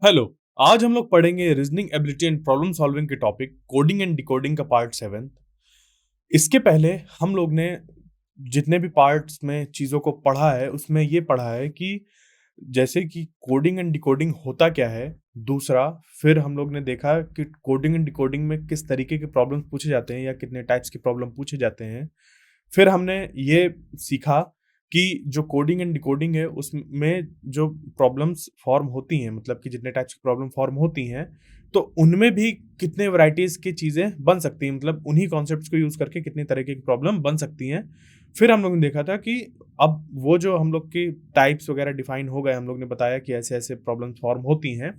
Hello. आज हम लोग पढ़ेंगे reasoning ability and problem solving के टॉपिक कोडिंग एंड डिकोडिंग का पार्ट 7। इसके पहले हम लोग ने जितने भी पार्ट्स में चीज़ों को पढ़ा है उसमें ये पढ़ा है कि जैसे कि कोडिंग एंड डिकोडिंग होता क्या है। दूसरा, फिर हम लोग ने देखा कि कोडिंग एंड डिकोडिंग में किस तरीके के प्रॉब्लम्स पूछे जाते हैं या कितने टाइप्स के प्रॉब्लम पूछे जाते हैं। फिर हमने ये सीखा कि जो कोडिंग एंड डिकोडिंग है उसमें जो प्रॉब्लम्स फॉर्म होती हैं, मतलब कि जितने टाइप्स की प्रॉब्लम फॉर्म होती हैं, तो उनमें भी कितने वैरायटीज की चीज़ें बन सकती हैं, मतलब उन्हीं कॉन्सेप्ट्स को यूज़ करके कितने तरीके की प्रॉब्लम बन सकती हैं। फिर हम लोग ने देखा था कि अब वो जो हम लोग की टाइप्स वगैरह डिफाइन हो गए, हम लोग ने बताया कि ऐसे ऐसे प्रॉब्लम्स फॉर्म होती हैं,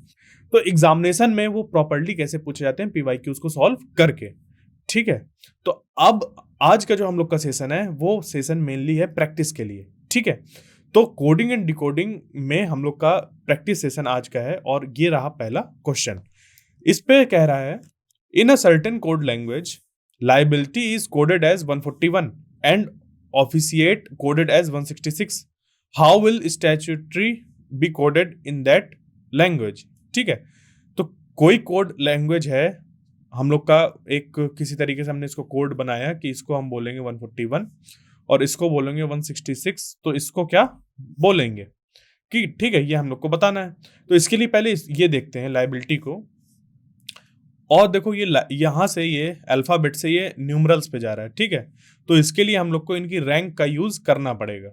तो एग्जामिनेशन में वो प्रॉपरली कैसे पूछे जाते हैं पीवाईक्यूज को सॉल्व करके। ठीक है। तो अब आज का जो हम लोग का सेशन है वो सेशन मेनली है प्रैक्टिस के लिए। ठीक है। तो कोडिंग एंड डिकोडिंग में हम लोग का प्रैक्टिस सेशन आज का है और ये रहा पहला क्वेश्चन। इस पे कह रहा है, in a certain code language liability is coded as 141 and officiate coded as 166। How will statutory be coded in that language. ठीक है। तो कोई कोड लैंग्वेज है हम लोग का, एक किसी तरीके से हमने इसको कोड बनाया कि इसको हम बोलेंगे 141 और इसको बोलेंगे 166, तो इसको क्या बोलेंगे कि ठीक है, ये हम लोग को बताना है। तो इसके लिए पहले ये देखते हैं लाइबिलिटी को। और देखो ये यहां से ये अल्फाबेट से ये न्यूमरल्स पे जा रहा है। ठीक है। तो इसके लिए हम लोग को इनकी रैंक का यूज करना पड़ेगा।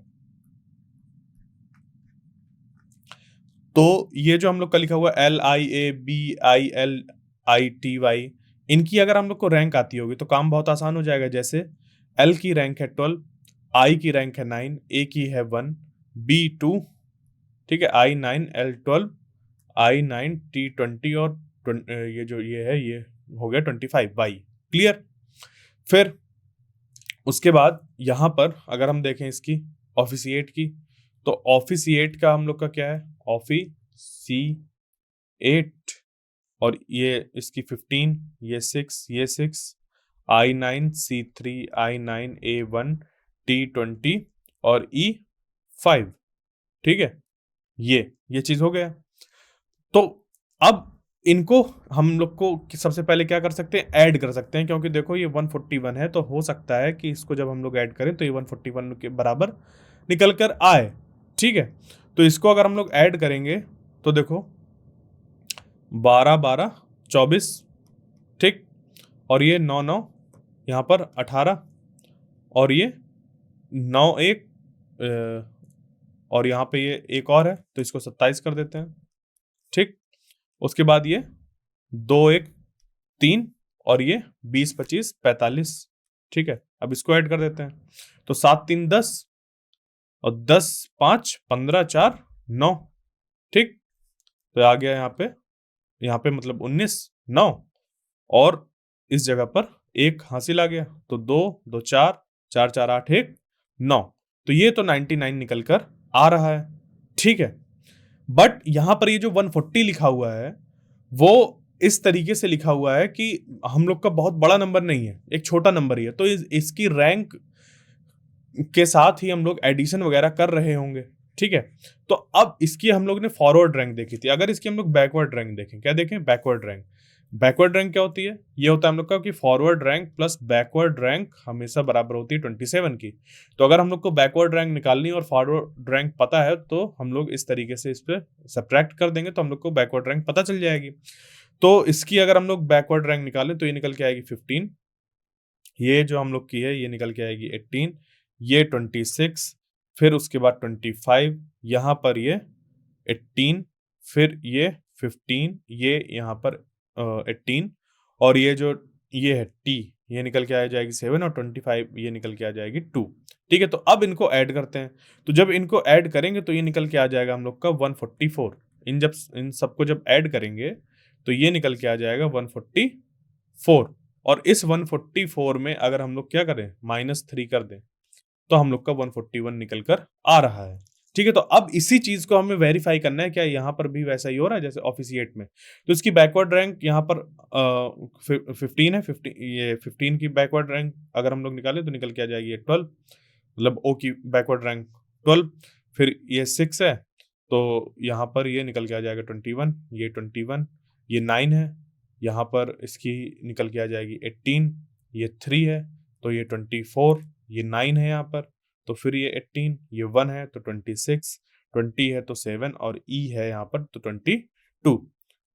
तो ये जो हम लोग का लिखा हुआ LIABILITY, इनकी अगर हम लोग को रैंक आती होगी तो काम बहुत आसान हो जाएगा। जैसे L की रैंक है 12, I की रैंक है 9, A की है 1, B 2, ठीक है, I 9, L 12, I 9, T 20 और ये जो ये है ये हो गया 25 Y। क्लियर। फिर उसके बाद यहां पर अगर हम देखें इसकी ऑफिसिएट की, तो ऑफिसिएट का हम लोग का क्या है, ऑफिसिएट, और ये इसकी 15, ये 6, ये 6, I9 C3, I9 A1, T20 और E5। ठीक है। ये चीज हो गया। तो अब इनको हम लोग को सबसे पहले क्या कर सकते हैं, ऐड कर सकते हैं, क्योंकि देखो ये 141 है तो हो सकता है कि इसको जब हम लोग ऐड करें तो ये 141 के बराबर निकल कर आए। ठीक है। तो इसको अगर हम लोग ऐड करेंगे तो देखो 12 12 24, ठीक, और ये 9 9, यहाँ पर 18, और ये 9 1, और यहाँ पे ये एक और है तो इसको 27 कर देते हैं। ठीक। उसके बाद ये 2 1 3, और ये 20 25 45। ठीक है। अब इसको ऐड कर देते हैं तो 7 3 10 और 10 5 15 4 9। ठीक। तो आ गया यहाँ पे मतलब 19 9, और इस जगह पर एक हासिल आ गया तो 2 2 4 4 4 8 1 9। तो ये तो 99 निकल कर आ रहा है। ठीक है। बट यहां पर ये जो 140 लिखा हुआ है वो इस तरीके से लिखा हुआ है कि हम लोग का बहुत बड़ा नंबर नहीं है, एक छोटा नंबर ही है, तो इसकी रैंक के साथ ही हम लोग एडिशन वगैरह कर रहे होंगे। ठीक है। तो अब इसकी हम लोग ने फॉरवर्ड रैंक देखी थी, अगर इसकी हम लोग बैकवर्ड रैंक देखें, क्या देखें, बैकवर्ड रैंक। बैकवर्ड रैंक क्या होती है, ये होता है हम लोग का कि forward rank plus backward rank हमेशा बराबर होती है 27 की। तो अगर हम लोग को बैकवर्ड रैंक निकालनी और फॉरवर्ड रैंक पता है तो हम लोग इस तरीके से इस पर सब्ट्रैक्ट कर देंगे तो हम लोग को बैकवर्ड रैंक पता चल जाएगी। तो इसकी अगर हम लोग बैकवर्ड रैंक निकालें तो ये निकल के आएगी 15, ये जो हम लोग की है ये निकल के आएगी 18, ये 26, फिर उसके बाद 25, यहाँ पर ये 18, फिर ये 15, ये यहाँ पर 18, और ये जो ये है टी, ये निकल के आ जाएगी 7, और 25 ये निकल के आ जाएगी 2। ठीक है। तो अब इनको ऐड करते हैं, तो जब इनको ऐड करेंगे तो ये निकल के आ जाएगा हम लोग का 144। इन सबको जब ऐड करेंगे तो ये निकल के आ जाएगा 144, और इस 144 में अगर हम लोग क्या करें, -3 कर दें तो हम लोग का 141 निकल कर आ रहा है। ठीक है। तो अब इसी चीज को हमें वेरीफाई करना है, क्या यहाँ पर भी वैसा ही हो रहा है जैसे ऑफिसिएट में। तो इसकी बैकवर्ड रैंक यहाँ पर 15 है, 15, ये 15 की बैकवर्ड रैंक अगर हम लोग निकालें तो निकल के आ जाएगी 12, मतलब ओ की बैकवर्ड रैंक 12, फिर ये 6 है तो यहाँ पर ये निकल के आ जाएगा 21, ये 21, ये 9 है, यहाँ पर इसकी निकल के आ जाएगी 18, ये 3 है, तो ये 24, ये 9 है यहाँ पर, तो फिर ये 18, ये 1 है तो 26, 20 है तो 7 और ई है यहाँ पर तो 22।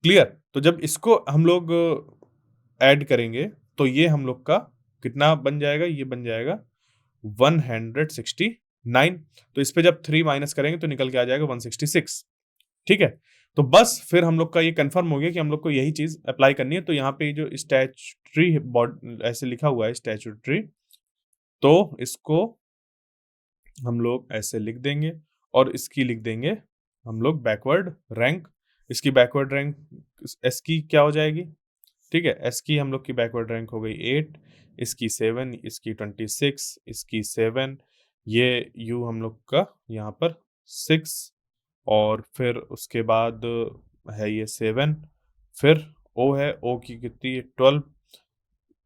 क्लियर? तो जब इसको हम लोग ऐड करेंगे तो ये हम लोग का कितना बन जाएगा, ये बन जाएगा 169। तो इस पे जब 3 माइनस करेंगे तो निकल के आ जाएगा 166। ठीक है, तो बस फिर हम लोग का ये कंफर्म हो गया कि हम लोग को यही चीज अप्लाई करनी है। तो यहाँ पे जो स्टैच्यूटरी ऐसे लिखा हुआ है स्टैच्यूटरी, तो इसको हम लोग ऐसे लिख देंगे और इसकी लिख देंगे हम लोग बैकवर्ड रैंक। इसकी बैकवर्ड रैंक एस की क्या हो जाएगी? ठीक है, एस की हम लोग की बैकवर्ड रैंक हो गई 8, इसकी 7, इसकी 26, इसकी 7, ये यू हम लोग का यहाँ पर 6 और फिर उसके बाद है ये 7, फिर ओ है, ओ की कितनी 12,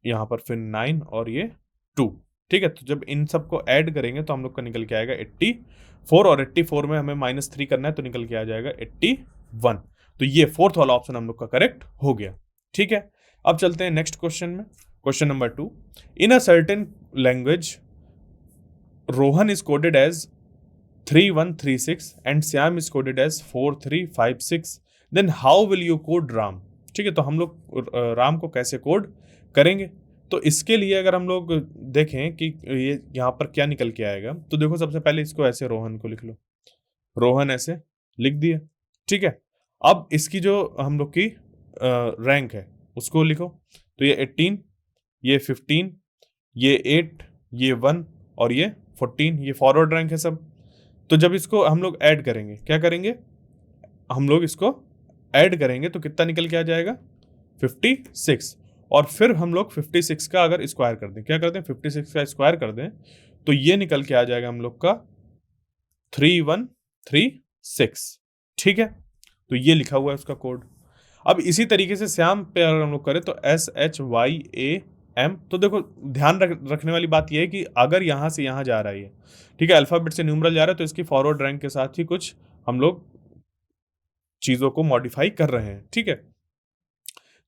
यहाँ पर फिर 9 और ये 2। ठीक है, तो जब इन सबको ऐड करेंगे तो हम लोग का निकल के आएगा 84 और 84 में हमें -3 करना है तो निकल के आ जाएगा 81। तो ये फोर्थ वाला ऑप्शन हम लोग का करेक्ट हो गया। ठीक है, अब चलते हैं नेक्स्ट क्वेश्चन में। Question number 2, in a certain language Rohan is coded as 3136 and Syam is coded as 4356, then how will you code Ram? ठीक है, तो हम लोग राम को कैसे कोड करेंगे? तो इसके लिए अगर हम लोग देखें कि ये यहाँ पर क्या निकल के आएगा, तो देखो सबसे पहले इसको ऐसे रोहन को लिख लो, रोहन ऐसे लिख दिया। ठीक है, अब इसकी जो हम लोग की रैंक है उसको लिखो, तो ये 18, ये 15, ये 8, ये 1 और ये 14, ये फॉरवर्ड रैंक है सब। तो जब इसको हम लोग ऐड करेंगे, क्या करेंगे हम लोग इसको ऐड करेंगे तो कितना निकल के आ जाएगा 56, और फिर हम लोग 56 का अगर स्क्वायर कर दें, क्या कर दें 56 का स्क्वायर कर दें तो ये निकल के आ जाएगा हम लोग का 3136। ठीक है, तो ये लिखा हुआ है उसका कोड। अब इसी तरीके से श्याम पे अगर हम लोग करें तो SHYAM, तो देखो ध्यान रखने वाली बात यह है कि अगर यहां से यहां जा रहा है, ठीक है, अल्फाबेट से न्यूमरल जा रहा है तो इसकी फॉरवर्ड रैंक के साथ ही कुछ हम लोग चीजों को मॉडिफाई कर रहे हैं। ठीक है,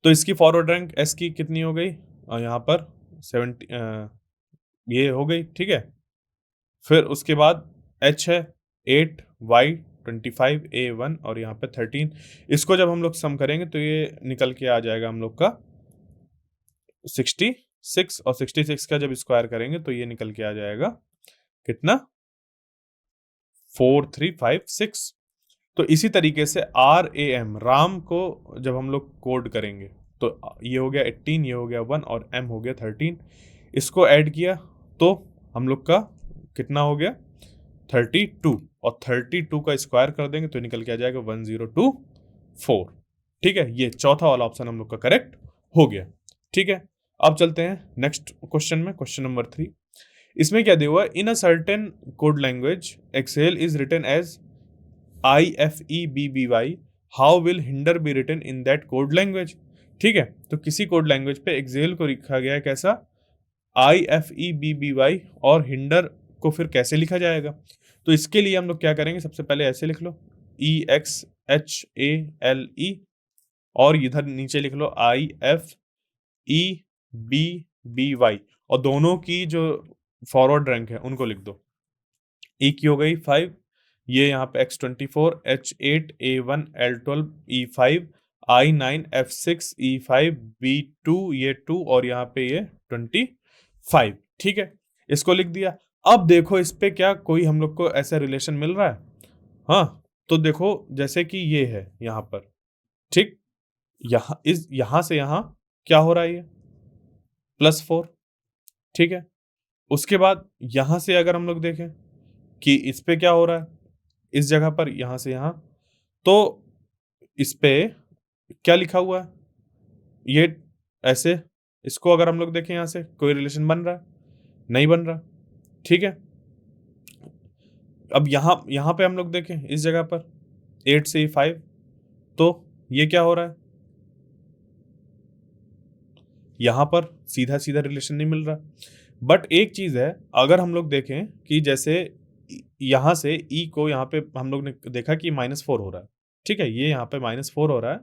तो इसकी फॉरवर्ड रैंक एस की कितनी हो गई, यहाँ पर 70 ये हो गई। ठीक है, फिर उसके बाद एच है 8, वाई 25, ए 1 और यहाँ पे 13। इसको जब हम लोग सम करेंगे तो ये निकल के आ जाएगा हम लोग का 66, और 66 का जब स्क्वायर करेंगे तो ये निकल के आ जाएगा कितना 4356। तो इसी तरीके से RAM राम को जब हम लोग कोड करेंगे तो ये हो गया 18, ये हो गया 1 और M हो गया 13। इसको ऐड किया तो हम लोग का कितना हो गया 32, और 32 का स्क्वायर कर देंगे तो निकल के आ जाएगा 1024। ठीक है, ये चौथा वाला ऑप्शन हम लोग का करेक्ट हो गया। ठीक है, अब चलते हैं नेक्स्ट क्वेश्चन में, क्वेश्चन नंबर 3। इसमें क्या दिया हुआ है, in a certain code language excel is written as IFEBBY, how will hinder be written in that code language? ठीक है, तो किसी कोड लैंग्वेज पे एक्सेल को लिखा गया है कैसा IFEBBY, और हिंडर को फिर कैसे लिखा जाएगा? तो इसके लिए हम लोग क्या करेंगे, सबसे पहले ऐसे लिख लो EXHALE, और इधर नीचे लिख लो IFEBBY, और दोनों की जो फॉरवर्ड रैंक है उनको लिख दो। E की हो गई 5, ये यहाँ पे X24, H8, A1, L12, E5, I9, F6, E5, B2, ये 2 और यहाँ पे ये 25। ठीक है, इसको लिख दिया। अब देखो इस पे क्या कोई हम लोग को ऐसा रिलेशन मिल रहा है? हाँ, तो देखो जैसे कि ये है यहाँ पर, ठीक, यहाँ से यहाँ क्या हो रहा है, ये +4। ठीक है, उसके बाद यहां से अगर हम लोग देखें कि इस पे क्या हो रहा है, इस जगह पर यहां से यहां, तो इस पे क्या लिखा हुआ है, ये ऐसे, इसको अगर हम लोग देखें यहां से कोई रिलेशन बन रहा है? नहीं बन रहा। ठीक है, अब यहां पे हम लोग देखें इस जगह पर 8 से 5, तो ये क्या हो रहा है, यहां पर सीधा सीधा रिलेशन नहीं मिल रहा। बट एक चीज है, अगर हम लोग देखें कि जैसे यहाँ से ई को यहाँ पे हम लोग ने देखा कि -4 हो रहा है, ठीक है, ये यहाँ पे -4 हो रहा है।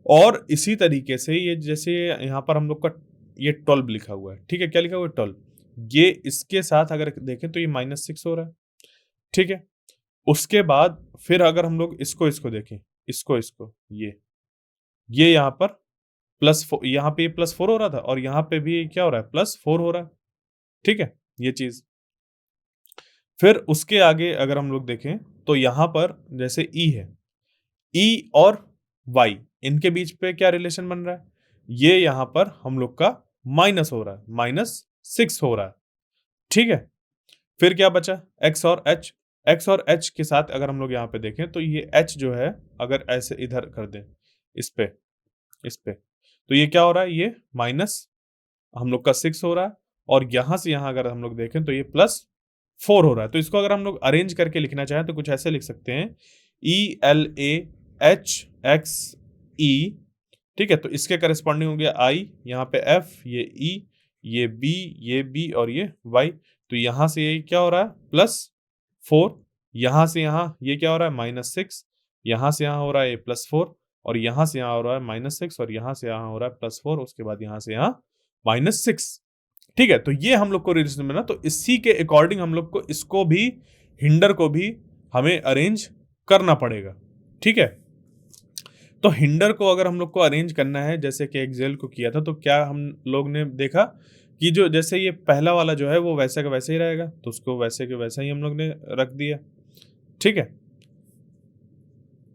और इसी तरीके से ये जैसे यहाँ पर हम लोग का ये 12 लिखा हुआ है, ठीक है, क्या लिखा हुआ है 12, ये इसके साथ अगर देखें तो ये -6 हो रहा है, ठीक है। उसके बाद फिर अगर हम लोग इसको देखें, इसको ये यहाँ पर यहाँ पे +4 हो रहा था और यहाँ पे भी क्या हो रहा है, +4 हो रहा है, ठीक है, ये चीज। फिर उसके आगे अगर हम लोग देखें तो यहाँ पर जैसे ई है, ई और वाई इनके बीच पे क्या रिलेशन बन रहा है, ये यहाँ पर हम लोग का माइनस हो रहा है, -6 हो रहा है, ठीक है। फिर क्या बचा, एक्स और एच। एक्स और एच के साथ अगर हम लोग यहाँ पे देखें तो ये एच जो है अगर ऐसे इधर कर दें इस पे तो ये क्या हो रहा है, ये माइनस हम लोग का 6 हो रहा है और यहां से यहां अगर हम लोग देखें तो ये +4 हो रहा है। तो इसको अगर हम लोग अरेंज करके लिखना चाहें तो कुछ ऐसे लिख सकते हैं, ELAHXE, ठीक है। तो इसके करस्पॉन्डिंग हो गया आई, यहाँ पे एफ, ये ई, ये बी और ये वाई। तो यहां से ये क्या हो रहा है, +4, यहां से यहां ये क्या हो रहा है, -6, यहां से यहां हो रहा है ये +4 और यहां से यहां हो रहा है -6 और यहां से यहां हो रहा है +4, उसके बाद यहां से यहां -6, ठीक है। तो ये हम लोग को रिलेशन मिला, तो इसी के अकॉर्डिंग हम लोग को इसको भी, हिंडर को भी हमें अरेंज करना पड़ेगा, ठीक है। तो हिंडर को अगर हम लोग को अरेंज करना है जैसे कि एक्सेल को किया था, तो क्या हम लोग ने देखा कि जो जैसे ये पहला वाला जो है वो वैसे का वैसे ही रहेगा, तो उसको वैसे के वैसा ही हम लोग ने रख दिया, ठीक है।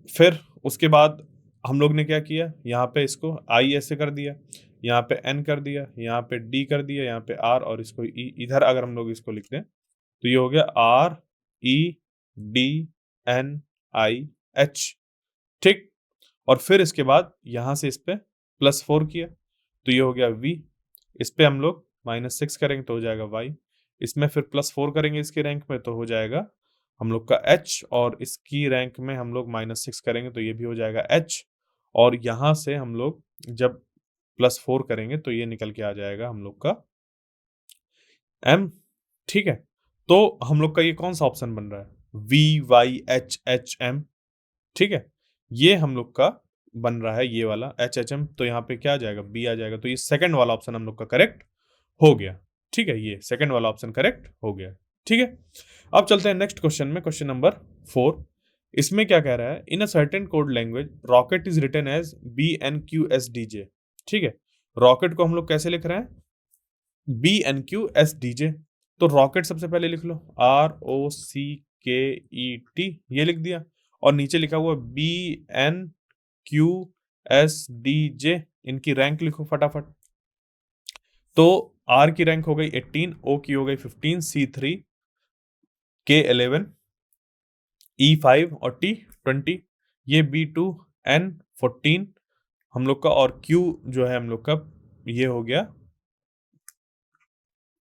फिर उसके बाद हम लोग ने क्या किया, यहाँ पे इसको आई ऐसे कर दिया, यहाँ पे एन कर दिया, यहाँ पे डी कर दिया, यहाँ पे आर और इसको ई। इधर अगर हम लोग इसको लिख दें तो ये हो गया REDNIH, ठीक। और फिर इसके बाद यहाँ से इस पे +4 किया तो ये हो गया V, इस पे हम लोग -6 करेंगे तो हो जाएगा Y, इसमें फिर +4 करेंगे इसके रैंक में तो हो जाएगा हम लोग का H, और इसकी रैंक में हम लोग -6 करेंगे तो ये भी हो जाएगा H, और यहाँ से हम लोग जब +4 करेंगे तो ये निकल के आ जाएगा हम लोग का M, ठीक है। तो हम लोग का ये कौन सा ऑप्शन बन रहा है, VYHHM, ठीक है। ये हम लोग का बन रहा है ये वाला HHM, तो यहाँ पे क्या आ जाएगा, B आ जाएगा। तो ये सेकंड वाला ऑप्शन हम लोग का करेक्ट हो गया, ठीक है, ये सेकंड वाला ऑप्शन करेक्ट हो गया, ठीक है। अब चलते हैं नेक्स्ट क्वेश्चन में, क्वेश्चन नंबर 4। इसमें क्या कह रहा है, in a certain code language rocket is written as BNQSDJ, ठीक है। रॉकेट को हम लोग कैसे लिख रहे हैं, BNQSDJ। तो रॉकेट सबसे पहले लिख लो ROCKET, ये लिख दिया, और नीचे लिखा हुआ BNQSDJ, इनकी रैंक लिखो फटाफट। तो R की रैंक हो गई 18, O की हो गई 15, C3, K11, E5 और T20, ये B2, N14 हम लोग का, और Q जो है हम लोग का ये हो गया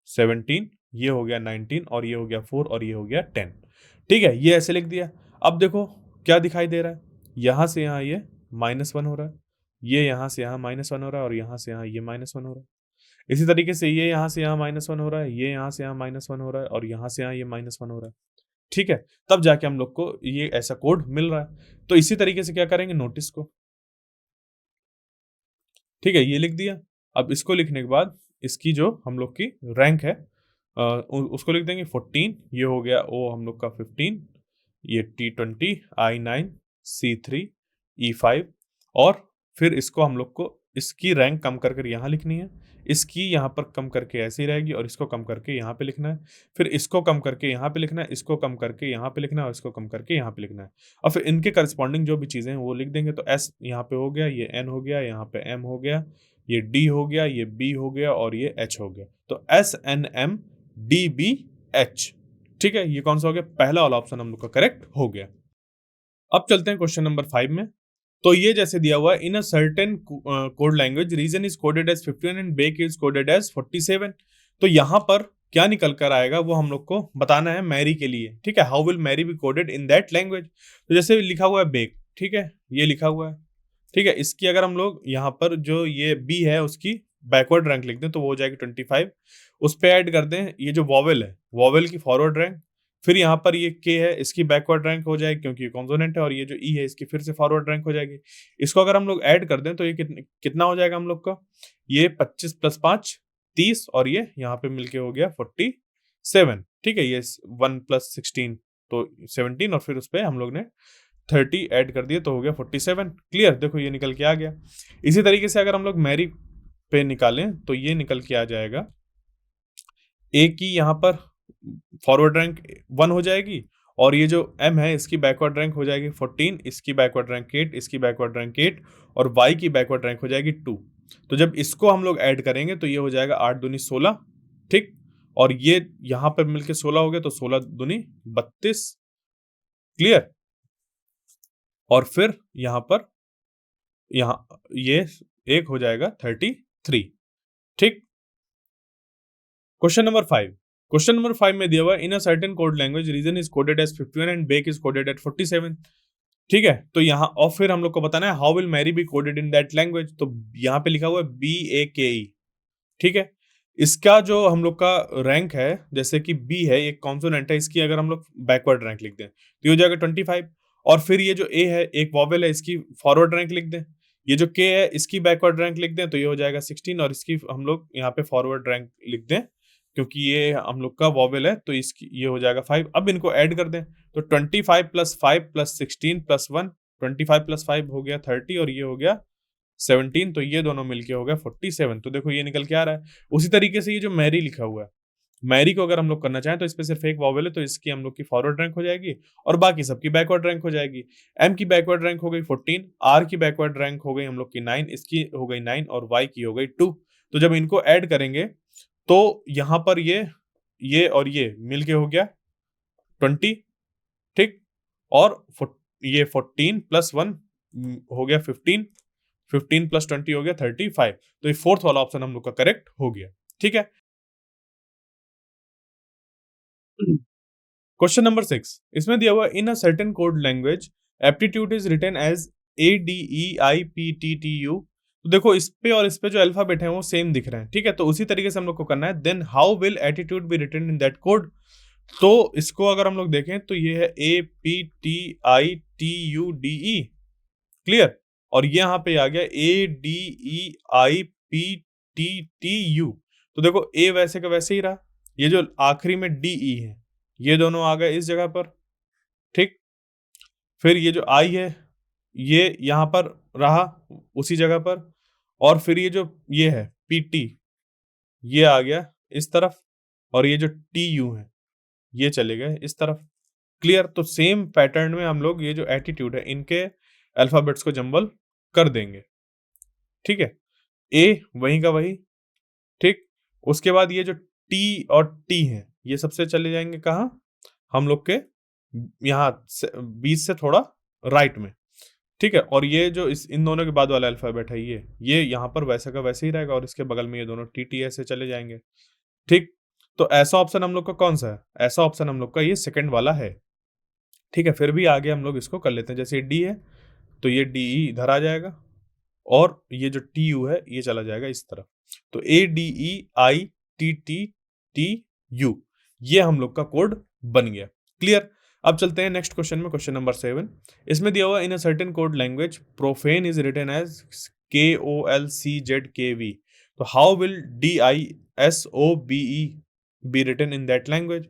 17, ये हो गया 19 और ये हो गया 4 और ये हो गया 10, ठीक है। ये ऐसे लिख दिया। अब देखो क्या दिखाई दे रहा है, यहां से यहां ये -1 हो रहा है, ये यहां से यहां -1 हो रहा है और यहां से यहां ये -1 हो रहा है। इसी तरीके से ये यहां से यहां -1 हो रहा है, ये यहां से यहां -1 हो रहा है और यहां से यहां ये -1 हो रहा है, ठीक है। तब जाके हम लोग को ये ऐसा कोड मिल रहा है। तो इसी तरीके से क्या करेंगे, नोटिस को, ठीक है, ये लिख दिया। अब इसको लिखने के बाद इसकी जो हम लोग की रैंक है उसको लिख देंगे 14, ये हो गया ओ हम लोग का 15, ये T20, I9, C3, E5, और फिर इसको हम लोग को इसकी रैंक कम कर कर यहाँ लिखनी है, इसकी यहाँ पर कम करके ऐसे ही रहेगी और इसको कम करके यहाँ पे लिखना है, फिर इसको कम करके यहाँ पे लिखना है, इसको कम करके यहाँ पे लिखना है और इसको कम करके यहाँ पे लिखना है, और फिर इनके करस्पॉन्डिंग जो भी चीज़ें हैं वो लिख देंगे। तो S यहाँ पे हो गया, ये N हो गया, यहाँ पे M हो गया, ये D हो गया, ये B हो गया और ये H हो गया। तो SNMDBH, ठीक है। ये कौन सा हो गया, पहला वाला ऑप्शन हम लोग का करेक्ट हो गया। अब चलते हैं क्वेश्चन नंबर 5 में। तो ये जैसे दिया हुआ है, in a certain code language reason is coded as 15 and bake is coded as 47। तो यहाँ पर क्या निकल कर आएगा वो हम लोग को बताना है मैरी के लिए, ठीक है। How will marry B coded in that language. तो जैसे लिखा हुआ है बेक, ठीक है, ये लिखा हुआ है, ठीक है। इसकी अगर हम लोग यहाँ पर जो ये बी है उसकी बैकवर्ड रैंक लिख दें तो वो हो जाएगी 25, उस पर ऐड कर दें ये जो वॉवेल है, वॉवेल की फॉरवर्ड रैंक, फिर यहाँ पर ये के है, इसकी बैकवर्ड रैंक हो जाएगी क्योंकि ये कॉन्सोनेंट है, और ये जो ई है इसकी फिर से फॉरवर्ड रैंक हो जाएगी। इसको अगर हम लोग ऐड कर दें तो ये कितना हो जाएगा हम लोग का, ये 25 + 5 30, और ये यहाँ पे मिलके हो गया 47। ठीक है, ये 1 + 16 तो 17, और फिर उस पर हम लोग ने 30 ऐड कर दिए तो हो गया 47। क्लियर, देखो ये निकल के आ गया। इसी तरीके से अगर हम लोग मैरी पे निकालें तो ये निकल के आ जाएगा, ए की यहाँ पर फॉरवर्ड रैंक 1 हो जाएगी, और ये जो एम है इसकी बैकवर्ड रैंक हो जाएगी 14, इसकी बैकवर्ड रैंक 8, इसकी बैकवर्ड रैंक 8, और वाई की बैकवर्ड रैंक हो जाएगी 2। तो जब इसको हम लोग ऐड करेंगे तो ये हो जाएगा 8 दूनी 16। ठीक, और ये यहाँ पर मिलके 16 हो गया तो 16 दूनी 32। क्लियर, और फिर यहाँ पर यहाँ ये एक हो जाएगा 33। ठीक, क्वेश्चन नंबर 5। क्वेश्चन नंबर 5 में दिया हुआ in a certain code language reason is coded as 51 and bake is coded at 47। ठीक है, तो यहाँ और फिर हम लोग को बताना है how will marry B coded in that language. तो यहाँ पे लिखा हुआ है BAKE। ठीक है, इसका जो हम लोग का रैंक है, जैसे कि बी है एक कॉन्सोनेंट है, इसकी अगर हम लोग बैकवर्ड रैंक लिख दें तो ये हो जाएगा 25। और फिर ये जो ए है एक वॉवेल है, इसकी फॉरवर्ड रैंक लिख दें। ये जो के है इसकी बैकवर्ड रैंक लिख दें तो ये हो जाएगा 16, और इसकी हम लोग यहाँ पे फॉरवर्ड रैंक लिख दें क्योंकि ये हम लोग का वॉवेल है तो इसकी ये हो जाएगा 5। अब इनको ऐड कर दें तो 25 + 5 + 16 + 1, 25 + 5 हो गया 30, और ये हो गया 17, तो ये दोनों मिलके हो गया 47। तो देखो ये निकल के आ रहा है। उसी तरीके से ये जो मैरी लिखा हुआ है, मैरी को अगर हम लोग करना चाहें तो इस पे सिर्फ एक वॉवेल है तो इसकी हम लोग की फॉरवर्ड रैंक हो जाएगी और बाकी सबकी बैकवर्ड रैंक हो जाएगी। एम की बैकवर्ड रैंक हो गई 14, आर की बैकवर्ड रैंक हो गई हम लोग की 9, इसकी हो गई 9, और वाई की हो गई 2। तो जब इनको ऐड करेंगे तो यहाँ पर ये और ये मिलके हो गया 20। ठीक, और ये 14 + 1 हो गया 15, 15 + 20 हो गया 35। तो ये फोर्थ वाला ऑप्शन हम लोग का करेक्ट हो गया। ठीक है, क्वेश्चन नंबर 6, इसमें दिया हुआ in a certain code language aptitude is written as ADEIPTTU। तो देखो इस पे और इस पे जो अल्फाबेट है वो सेम दिख रहे हैं। ठीक है, तो उसी तरीके से हम लोग को करना है। Then how will attitude be written in that code. तो इसको अगर हम लोग देखें तो ये है APTITUDE। क्लियर, और ये यहाँ पे आ गया ADEIPTTU। तो देखो ए वैसे का वैसे ही रहा, ये जो आखिरी में DE है ये दोनों आ गए इस जगह पर। ठीक, फिर ये जो आई है ये यहाँ पर रहा उसी जगह पर, और फिर ये जो ये है PT ये आ गया इस तरफ, और ये जो TU है ये चले गए इस तरफ। क्लियर, तो सेम पैटर्न में हम लोग ये जो एटीट्यूड है इनके अल्फाबेट्स को जंबल कर देंगे। ठीक है, ए वहीं का वही। ठीक, उसके बाद ये जो टी और टी है ये सबसे चले जाएंगे कहाँ, हम लोग के यहाँ बीच से थोड़ा राइट में। ठीक है, और ये जो इन दोनों के बाद वाला अल्फाबेट है ये यहाँ पर वैसे का वैसे ही रहेगा, और इसके बगल में ये दोनों टी ऐसे चले जाएंगे। ठीक, तो ऐसा ऑप्शन हम लोग का कौन सा है, ऐसा ऑप्शन हम लोग का ये सेकंड वाला है। ठीक है, फिर भी आगे हम लोग इसको कर लेते हैं। जैसे डी है तो ये DE इधर आ जाएगा, और ये जो TU है ये चला जाएगा इस तरफ। तो ADEITTTU ये हम लोग का कोड बन गया। क्लियर, अब चलते हैं नेक्स्ट क्वेश्चन में, क्वेश्चन नंबर 7। इसमें दिया हुआ in a certain code language profane is written as KOLCZKV। तो how will DISOBE be written in that language.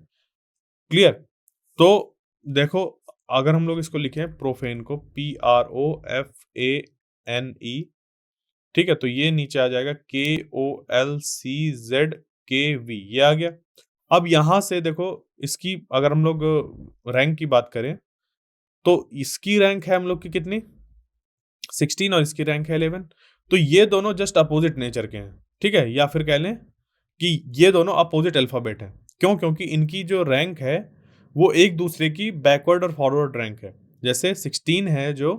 Clear, तो देखो अगर हम लोग इसको लिखें प्रोफेन को PROFANE, ठीक है, तो ये नीचे आ जाएगा KOLCZKV, ये आ गया। अब यहां से देखो इसकी अगर हम लोग रैंक की बात करें तो इसकी रैंक है हम लोग की कितनी 16, और इसकी रैंक है 11। तो ये दोनों जस्ट अपोजिट नेचर के हैं। ठीक है, या फिर कह लें कि ये दोनों अपोजिट अल्फाबेट हैं। क्यों, क्योंकि इनकी जो रैंक है वो एक दूसरे की बैकवर्ड और फॉरवर्ड रैंक है। जैसे 16 है जो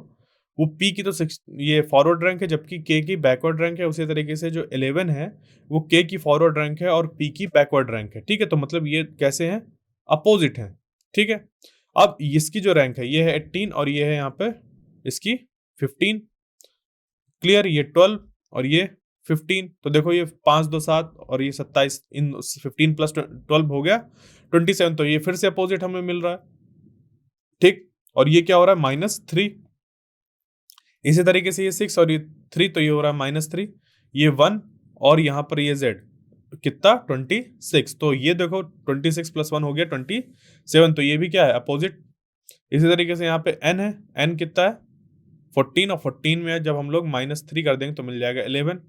वो P की तो ये फॉरवर्ड रैंक है, जबकि K की बैकवर्ड रैंक है। उसी तरीके से जो 11 है वो K की फॉरवर्ड रैंक है और P की बैकवर्ड रैंक है। ठीक है, तो मतलब ये कैसे हैं, अपोजिट हैं। ठीक है, अब इसकी जो रैंक है ये है 18, और ये है यहाँ पे इसकी 15। क्लियर, ये 12 और ये 15। तो देखो ये 5 2 7 और ये 27, इन 15 प्लस 12 हो गया 27। तो ये फिर से अपोजिट हमें मिल रहा है, ठीक। और ये क्या हो रहा है, -3। इसी तरीके से ये 6 और ये 3, तो ये हो रहा है -3, ये 1 और यहाँ पर ये z कितना 26। तो ये देखो 26 + 1 हो गया 27। तो ये भी क्या है, अपोजिट। इसी तरीके से यहाँ पे n है, n कितना है 14, और 14 में जब हम लोग -3 कर देंगे तो मिल जाएगा 11।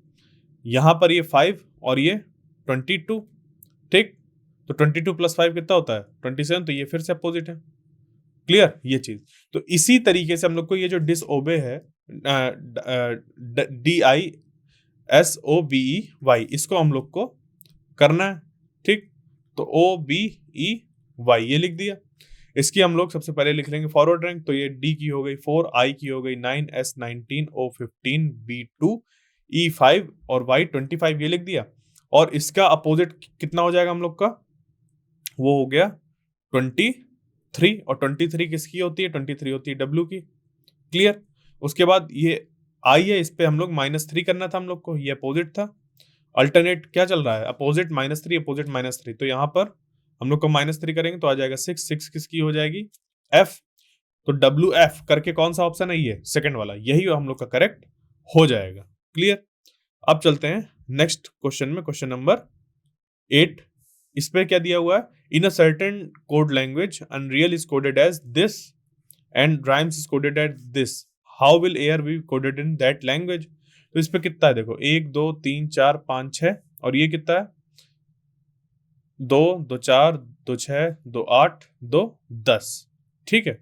यहाँ पर ये 5 और ये 22, ठीक। तो 22 + 5 कितना होता है 27। तो ये फिर से अपोजिट है, क्लियर ये चीज। तो इसी तरीके से हम लोग को ये जो डिसओबे है, DISOBEY, इसको हम लोग को करना है, ठीक। तो OBEY ये लिख दिया। इसकी हम लोग सबसे पहले लिख लेंगे फॉरवर्ड रैंक। तो ये D की हो गई 4, I की हो गई 9, S 19, O 15, B 2, E 5 और Y 25 ये लिख दिया। और इसका अपोजिट कितना हो जाएगा हम लोग का, वो हो गया 23। और 23 किसकी होती है, 23 होती है W की, क्लियर। उसके बाद ये I है, इस पे हम लोग -3 करना था हम लोग को, ये अपोजिट था। अल्टरनेट क्या चल रहा है, अपोजिट -3 अपोजिट -3। तो यहाँ पर हम लोग को -3 करेंगे तो आ जाएगा 6 किसकी हो जाएगी, F। तो WF करके कौन सा ऑप्शन है, ये सेकंड वाला, यही हम लोग का करेक्ट हो जाएगा, क्लियर। अब चलते हैं नेक्स्ट क्वेश्चन में, क्वेश्चन नंबर 8। इस पे क्या दिया हुआ है, in a certain code language unreal is coded as this and rhymes is coded as this, how will air be coded in that language. तो इस पे कितना है देखो, 1 2 3 4 5 6, और ये कितना है 2 2 4 2 6 2 8 2 10, ठीक है,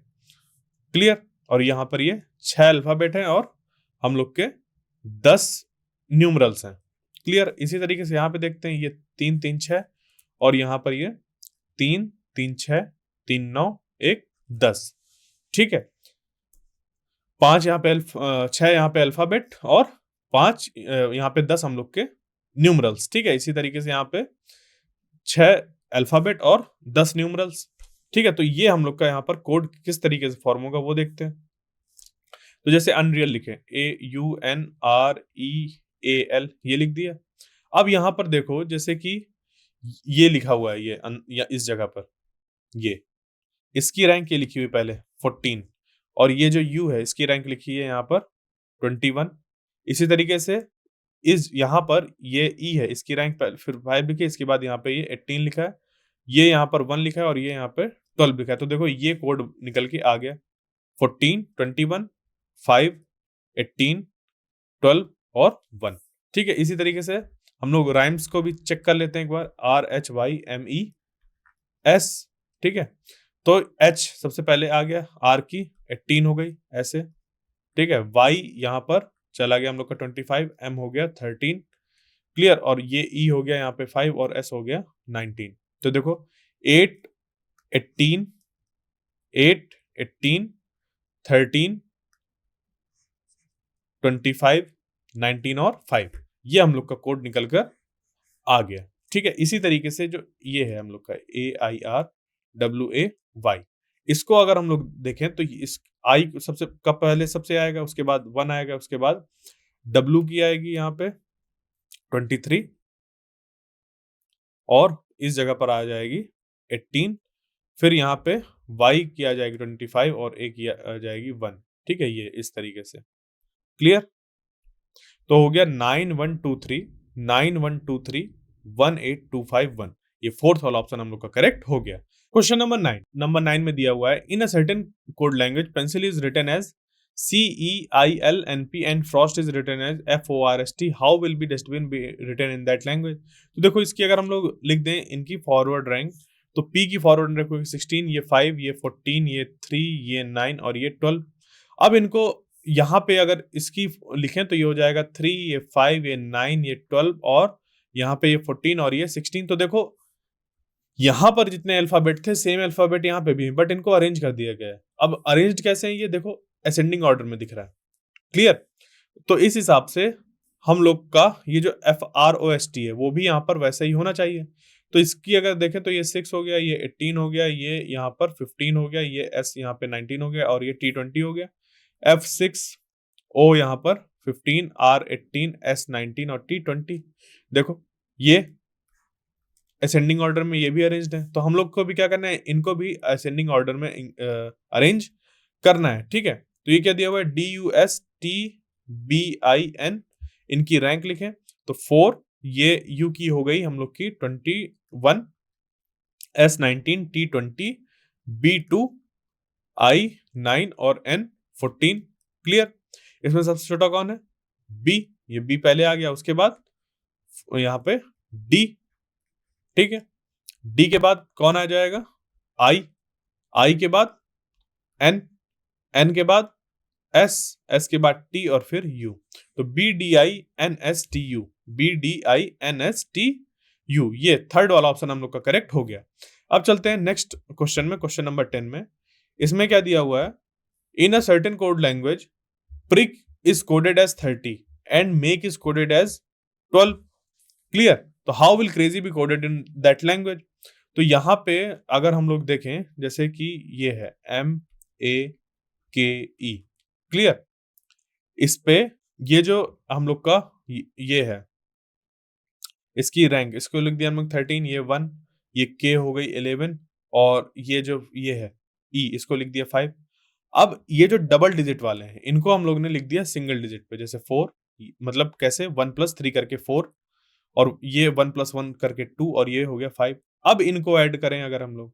क्लियर। और यहां पर ये 6 अल्फाबेट हैं और हम लोग के 10 न्यूमरल्स हैं, क्लियर। इसी तरीके से यहां पे देखते हैं, ये 3 3 6 और यहां पर ये 3 3 6 3 9 1 10, ठीक है। 5 यहाँ पे 6 यहाँ पे अल्फाबेट और 5 यहाँ पे 10 हम लोग के न्यूमरल्स, ठीक है। इसी तरीके से यहाँ पे 6 अल्फाबेट और 10 न्यूमरल्स, ठीक है। तो ये हम लोग का यहाँ पर कोड किस तरीके से फॉर्म होगा वो देखते हैं। तो जैसे अनरियल लिखे, AUNREAL ये लिख दिया। अब यहाँ पर देखो जैसे कि ये लिखा हुआ है, ये या इस जगह पर ये, इसकी रैंक ये लिखी हुई पहले 14, और ये जो U है इसकी रैंक लिखी है यहाँ पर 21। इसी तरीके से इस यहाँ पर ये E है, इसकी रैंक फिर 5 लिखी है, इसके बाद यहाँ पे ये 18 लिखा है, ये यहाँ पर 1 लिखा है और ये यहाँ पे 12 लिखा है। तो देखो ये कोड निकल के आ गया 14 21 5 18 12 और 1, ठीक है। इसी तरीके से हम लोग राइम्स को भी चेक कर लेते हैं एक बार, RHYMES, ठीक है। तो H सबसे पहले आ गया, R की 18 हो गई ऐसे, ठीक है। Y यहाँ पर चला गया हम लोग का 25, M हो गया 13, क्लियर। और ये E हो गया यहाँ पे 5 और S हो गया 19। तो देखो 8 18 8 18 13 25 19 और 5, ये हम लोग का कोड निकल कर आ गया, ठीक है। इसी तरीके से जो ये है हम लोग का AIRWAY, इसको अगर हम लोग देखें तो इस I सबसे कब पहले सबसे आएगा, उसके बाद 1 आएगा, उसके बाद W की आएगी यहाँ पे 23 और इस जगह पर आ जाएगी 18, फिर यहाँ पे Y की आ जाएगी 25 और A की आ जाएगी 1, ठीक है। ये इस तरीके से, क्लियर। तो हो गया 9123 9123 18251, ये फोर्थ वाला ऑप्शन हम लोग का करेक्ट हो गया। क्वेश्चन नंबर 9 में दिया हुआ है, in a certain code language pencil is written as CEILNP and frost is written as FORST, how will be dustbin be written in that language. तो देखो इसकी अगर हम लोग लिख दें इनकी फॉरवर्ड रैंक, तो P की फॉरवर्ड रैंक 16, ये 5, ये 14, ये 3, ये 9 और ये 12। अब इनको यहाँ पे अगर इसकी लिखें तो ये हो जाएगा 3, ये 5, ये 9, ये 12 और यहाँ पे ये 14 और ये 16। तो देखो यहाँ पर जितने अल्फाबेट थे सेम अल्फाबेट यहाँ पे भी है, बट इनको अरेंज कर दिया गया है। अब अरेंज कैसे है ये देखो, असेंडिंग ऑर्डर में दिख रहा है, क्लियर। तो इस हिसाब से हम लोग का ये जो FROST है वो भी यहाँ पर वैसे ही होना चाहिए। तो इसकी अगर देखें तो ये 6 हो गया, ये 18 हो गया, ये यहाँ पर 15 हो गया, ये S यहाँ पे 19 हो गया और ये T20 हो गया, F6 O यहाँ पर 15, R18, S19 और T20। देखो ये असेंडिंग ऑर्डर में ये भी अरेंज्ड है, तो हम लोग को भी क्या करना है, इनको भी असेंडिंग ऑर्डर में अरेंज करना है। ठीक है, तो ये क्या दिया हुआ है, DUSTBIN, इनकी रैंक लिखें तो 4, ये U की हो गई हम लोग की 21, S19, T20, B2, I9 और N14। क्लियर। इसमें सबसे छोटा कौन है, B, ये B पहले आ गया, उसके बाद यहां पे D। ठीक है, D के बाद कौन आ जाएगा, I के बाद N के बाद S के बाद T और फिर U। तो BDINSTU, ये थर्ड वाला ऑप्शन हम लोग का करेक्ट हो गया। अब चलते हैं नेक्स्ट क्वेश्चन में, क्वेश्चन नंबर 10 में। इसमें क्या दिया हुआ है, in a certain code language prick is coded as 30 and make is coded as 12। Clear. तो how will crazy B coded in that language. तो यहां पे अगर हम लोग देखें, जैसे कि ये है MAKE। क्लियर। इस पे ये जो हम लोग का ये है, इसकी रैंक, इसको लिख दिया हम लोग 13, ये 1, ये K हो गई 11, और ये जो ये है E, इसको लिख दिया 5। अब ये जो डबल डिजिट वाले हैं, इनको हम लोग ने लिख दिया सिंगल डिजिट पे, जैसे 4, मतलब कैसे 1+3 करके 4, और ये 1+1 करके 2, और ये हो गया 5। अब इनको ऐड करें अगर हम लोग,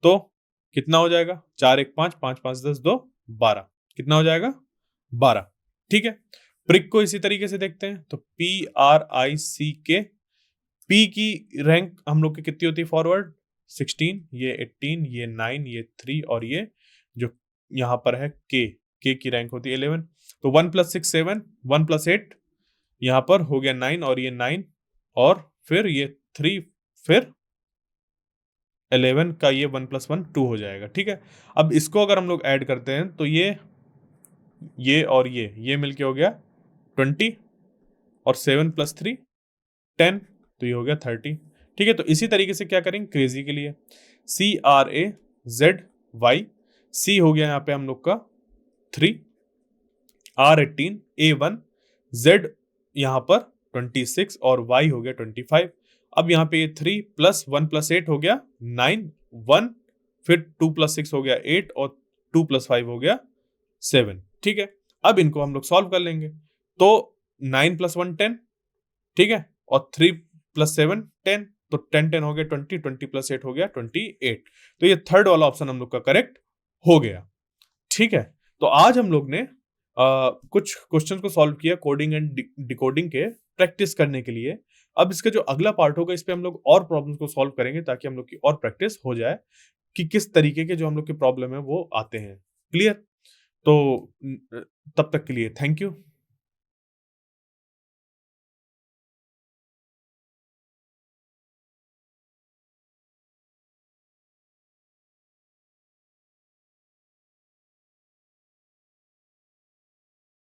तो कितना हो जाएगा, 4 1 5, 5 5 10 2 12, कितना हो जाएगा 12। ठीक है, प्रिक को इसी तरीके से देखते हैं, तो PRICK, P की रैंक हम लोग की कितनी होती है फॉरवर्ड, 16, ये 18, ये 9, ये 3, और ये जो यहां पर है K की रैंक होती है 11। तो 1+6 7, 1+8 यहां पर हो गया 9, और ये 9, और फिर ये 3, फिर 11 का ये 1+1 2 हो जाएगा। ठीक है, अब इसको अगर हम लोग ऐड करते हैं, तो ये और ये मिलके हो गया 20, और 7+3 10, तो ये हो गया 30। ठीक है, तो इसी तरीके से क्या करेंगे क्रेजी के लिए, CRAZY, C हो गया यहाँ पे हम लोग का 3, R18 A1, Z यहाँ पर 26, और Y हो गया 25। अब यहाँ पे ये 3 + 1+8 हो गया 9, 1, फिर 2+6 हो गया 8, और 2+5 हो गया 7। ठीक है, अब इनको हम लोग सॉल्व कर लेंगे, तो 9 + 1 10, ठीक है, और 3 + 7 10, तो 10 10 हो गया 20, 20 + 8 हो गया 28। तो ये थर्ड वाला ऑप्शन हम लोग का करेक्ट हो गया। ठीक है, तो आज हम लोग ने कुछ क्वेश्चन को सॉल्व किया कोडिंग एंड डिकोडिंग के प्रैक्टिस करने के लिए। अब इसका जो अगला पार्ट होगा, इस पे हम लोग और प्रॉब्लम्स को सॉल्व करेंगे, ताकि हम लोग की और प्रैक्टिस हो जाए कि किस तरीके के जो हम लोग के प्रॉब्लम है वो आते हैं। क्लियर। तो तब तक के लिए थैंक यू।